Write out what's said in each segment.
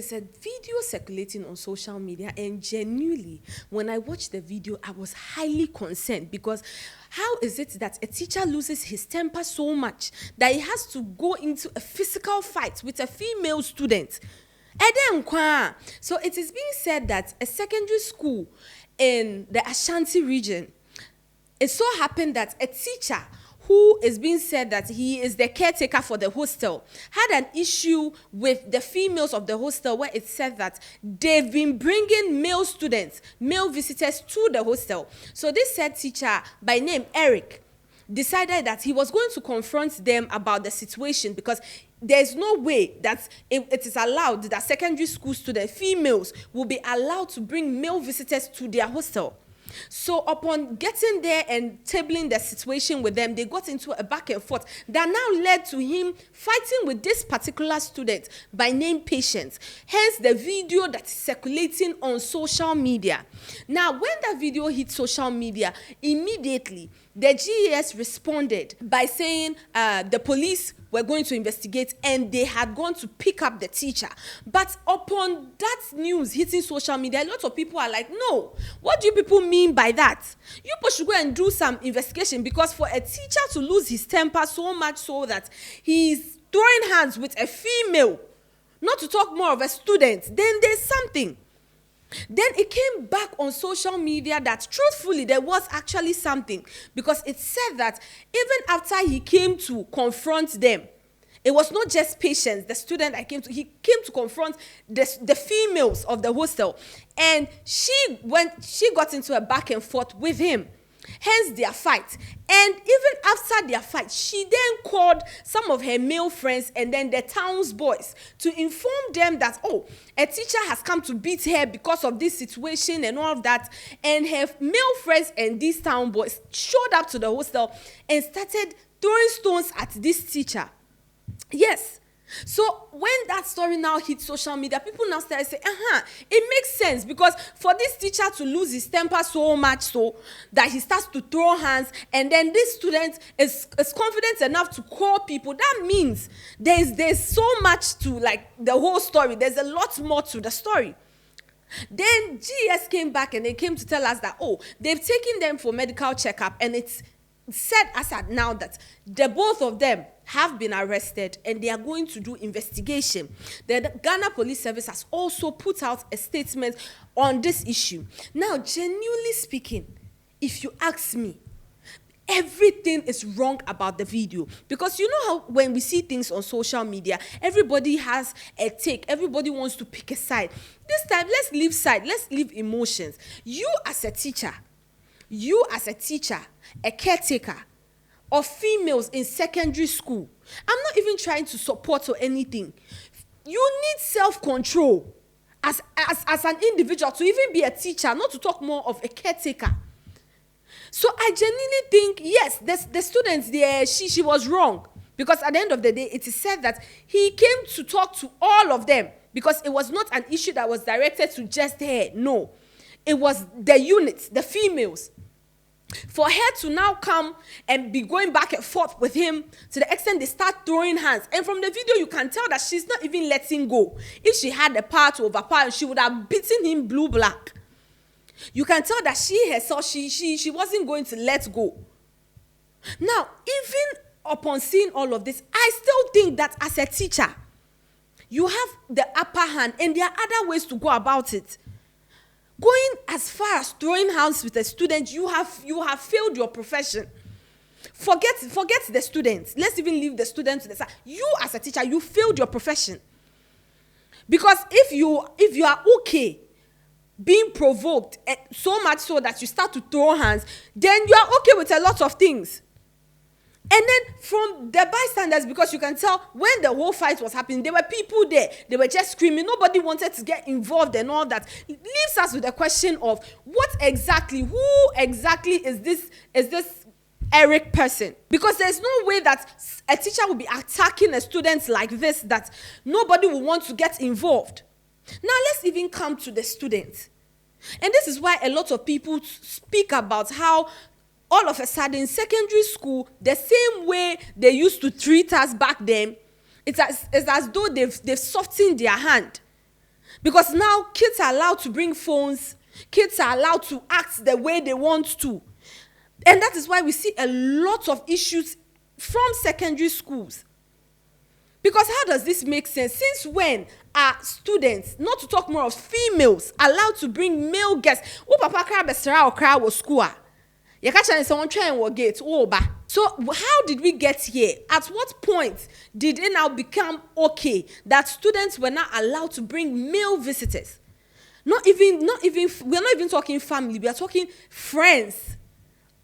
is a video circulating on social media, and genuinely, when I watched the video, I was highly concerned, because how is it that a teacher loses his temper so much that he has to go into a physical fight with a female student? So it is being said that a secondary school in the Ashanti region, it so happened that a teacher who is being said that he is the caretaker for the hostel had an issue with the females of the hostel, where it said that they've been bringing male students, male visitors to the hostel. So this said teacher by name Eric decided that he was going to confront them about the situation, because there's no way that it is allowed that secondary school students, females, will be allowed to bring male visitors to their hostel. So upon getting there and tabling the situation with them, they got into a back and forth that now led to him fighting with this particular student by name Patience. Hence the video that is circulating on social media. Now, when that video hit social media, immediately the GES responded by saying the police were going to investigate, and they had gone to pick up the teacher. But upon that news hitting social media, a lot of people are like, no, what do you people mean by that? You people should go and do some investigation, because for a teacher to lose his temper so much so that he's throwing hands with a female, not to talk more of a student, then there's something. Then it came back on social media that truthfully there was actually something, because it said that even after he came to confront them, it was not just Patience, the student he came to confront the females of the hostel, and she got into a back and forth with him. Hence their fight. And even after their fight, she then called some of her male friends and then the town's boys to inform them that, oh, a teacher has come to beat her because of this situation and all of that. And her male friends and these town boys showed up to the hostel and started throwing stones at this teacher. Yes. So when that story now hit social media, people now started saying, it makes sense, because for this teacher to lose his temper so much so that he starts to throw hands, and then this student is confident enough to call people, that means there's so much to like the whole story. There's a lot more to the story. Then GS came back and they came to tell us that, oh, they've taken them for medical checkup, and it's said as at now that the both of them have been arrested and they are going to do investigation. The Ghana Police Service has also put out a statement on this issue. Now, genuinely speaking, if you ask me, everything is wrong about the video, because you know how when we see things on social media, everybody has a take, everybody wants to pick a side. This time, let's leave side, let's leave emotions. You as a teacher, a caretaker of females in secondary school, I'm not even trying to support or anything. You need self-control as an individual to even be a teacher, not to talk more of a caretaker. So I genuinely think, yes, the students there, she was wrong, because at the end of the day, it is said that he came to talk to all of them, because it was not an issue that was directed to just her. No, it was the units, the females. For her to now come and be going back and forth with him to the extent they start throwing hands. And from the video, you can tell that she's not even letting go. If she had the power to overpower, she would have beaten him blue-black. You can tell that she herself, she wasn't going to let go. Now, even upon seeing all of this, I still think that as a teacher, you have the upper hand, and there are other ways to go about it. Going as far as throwing hands with a student, you have failed your profession. Forget the students. Let's even leave the students to the side. You as a teacher, you failed your profession. Because if you are okay being provoked so much so that you start to throw hands, then you are okay with a lot of things. And then from the bystanders, because you can tell when the whole fight was happening, there were people there. They were just screaming. Nobody wanted to get involved and all that. It leaves us with the question of who exactly is this Eric person? Because there's no way that a teacher will be attacking a student like this, that nobody will want to get involved. Now let's even come to the students. And this is why a lot of people speak about how all of a sudden, secondary school, the same way they used to treat us back then, it's as though they've softened their hand. Because now kids are allowed to bring phones. Kids are allowed to act the way they want to. And that is why we see a lot of issues from secondary schools. Because how does this make sense? Since when are students, not to talk more of females, allowed to bring male guests? Oh, papa kra besra or kra was school. You catch and someone try and gate. Oh, ba. So how did we get here? At what point did it now become okay that students were not allowed to bring male visitors? Not even, we're not even talking family, we are talking friends.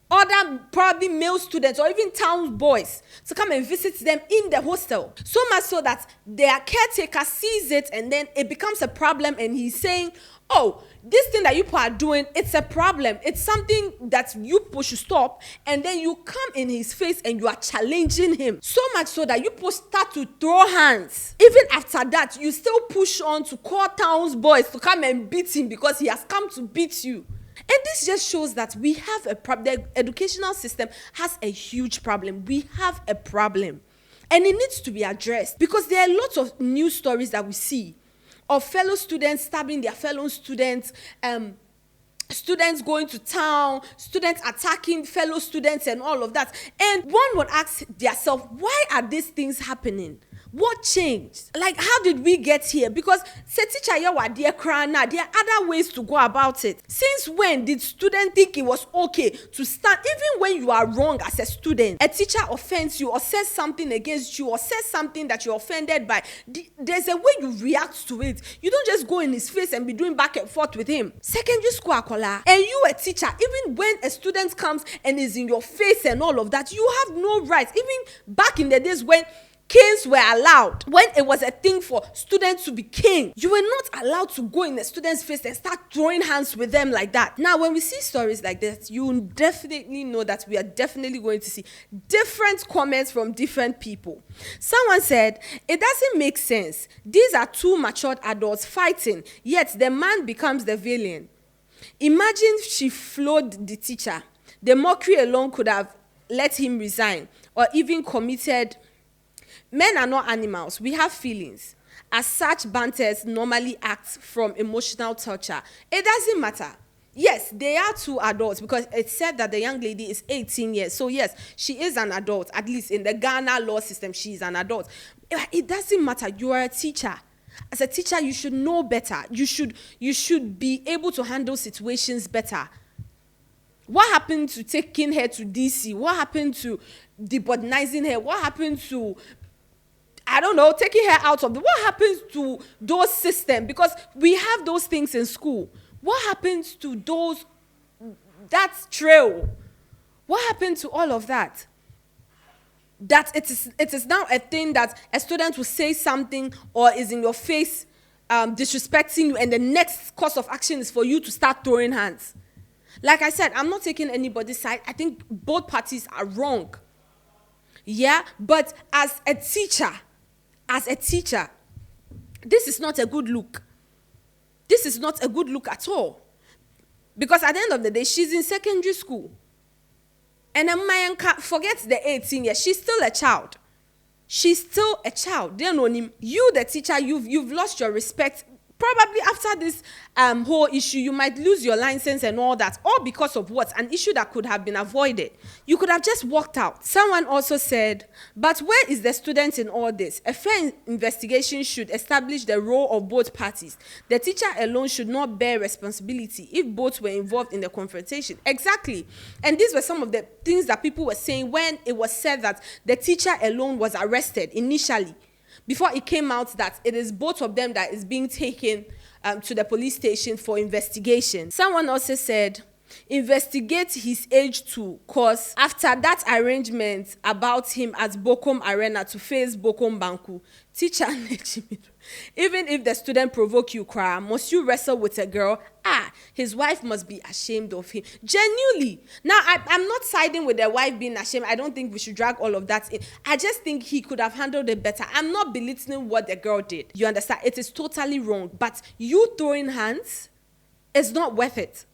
Other probably male students or even town boys to come and visit them in the hostel. So much so that their caretaker sees it and then it becomes a problem and he's saying, oh, this thing that you people are doing, it's a problem. It's something that you people should stop. And then you come in his face and you are challenging him. So much so that you people start to throw hands. Even after that, you still push on to call town boys to come and beat him because he has come to beat you. And this just shows that we have a problem. The educational system has a huge problem. We have a problem. And it needs to be addressed because there are lots of news stories that we see of fellow students stabbing their fellow students, students going to town, students attacking fellow students and all of that. And one would ask themselves, why are these things happening? What changed? Like, how did we get here? Because say teacher yawa dear krana, there are other ways to go about it. Since when did students think it was okay to stand, even when you are wrong as a student, a teacher offends you or says something against you or says something that you're offended by, there's a way you react to it. You don't just go in his face and be doing back and forth with him. Secondary school akola, and you a teacher, even when a student comes and is in your face and all of that, you have no rights. Even back in the days when canes were allowed, when it was a thing for students to be caned, you were not allowed to go in the student's face and start throwing hands with them like that. Now, when we see stories like this, you definitely know that we are definitely going to see different comments from different people. Someone said, it doesn't make sense. These are two matured adults fighting, yet the man becomes the villain. Imagine she floored the teacher. The mockery alone could have let him resign or even committed. Men are not animals. We have feelings. As such, banters normally act from emotional torture. It doesn't matter. Yes, they are two adults because it said that the young lady is 18 years. So yes, she is an adult. At least in the Ghana law system, she is an adult. It doesn't matter. You are a teacher. As a teacher, you should know better. You should be able to handle situations better. What happened to taking her to DC? What happened to deboardizing her? What happened to, I don't know, taking her out of the, what happens to those systems? Because we have those things in school. What happens to those, that trail? What happened to all of that? That it is now a thing that a student will say something or is in your face disrespecting you, and the next course of action is for you to start throwing hands. Like I said, I'm not taking anybody's side. I think both parties are wrong. Yeah, but as a teacher, this is not a good look. This is not a good look at all. Because at the end of the day, she's in secondary school. And Mayanka, forget the 18 years, she's still a child. She's still a child. You, the teacher, you've lost your respect. Probably after this whole issue, you might lose your license and all that, all because of what? An issue that could have been avoided. You could have just walked out. Someone also said, but where is the student in all this? A fair investigation should establish the role of both parties. The teacher alone should not bear responsibility if both were involved in the confrontation. Exactly. And these were some of the things that people were saying when it was said that the teacher alone was arrested initially, before it came out that it is both of them that is being taken to the police station for investigation. Someone also said, investigate his age too, cause after that arrangement about him at Bokom Arena to face Bokom Banku, teacher, even if the student provoke you, cry, must you wrestle with a girl? His wife must be ashamed of him. Genuinely. Now, I'm not siding with the wife being ashamed. I don't think we should drag all of that in. I just think he could have handled it better. I'm not belittling what the girl did. You understand? It is totally wrong. But you throwing hands is not worth it.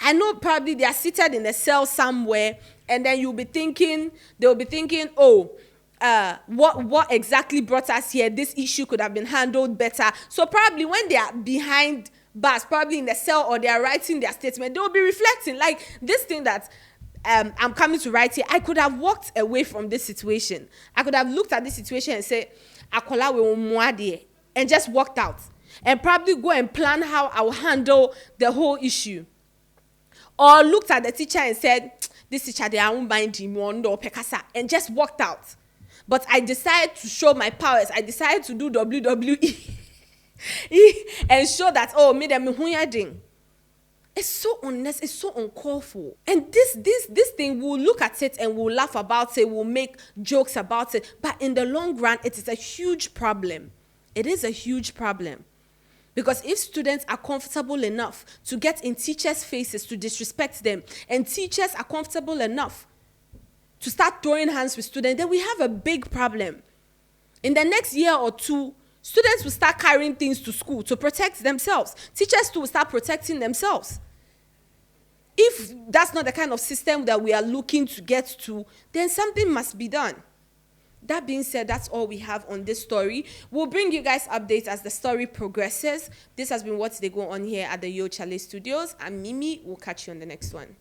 I know probably they are seated in a cell somewhere, and then they'll be thinking, oh, what exactly brought us here. This issue could have been handled better. So probably when they are behind bars, probably in the cell, or they are writing their statement, they will be reflecting, like, this thing that I'm coming to write here, I could have walked away from this situation. I could have looked at this situation and said, Akola we mwade, and just walked out, and probably go and plan how I'll handle the whole issue. Or looked at the teacher and said, this teacher, they won't mind him, and just walked out. But I decided to show my powers. I decided to do WWE and show that, oh, me them ding. It's so unnecessary, it's so uncalled for. And this thing, we'll look at it and we'll laugh about it, we'll make jokes about it. But in the long run, it is a huge problem. It is a huge problem. Because if students are comfortable enough to get in teachers' faces to disrespect them, and teachers are comfortable enough to start throwing hands with students, then we have a big problem. In the next year or two, students will start carrying things to school to protect themselves. Teachers too will start protecting themselves. If that's not the kind of system that we are looking to get to, then something must be done. That being said, that's all we have on this story. We'll bring you guys updates as the story progresses. This has been What's They Go On here at the Yo Chale Studios. I'm Mimi. We'll catch you on the next one.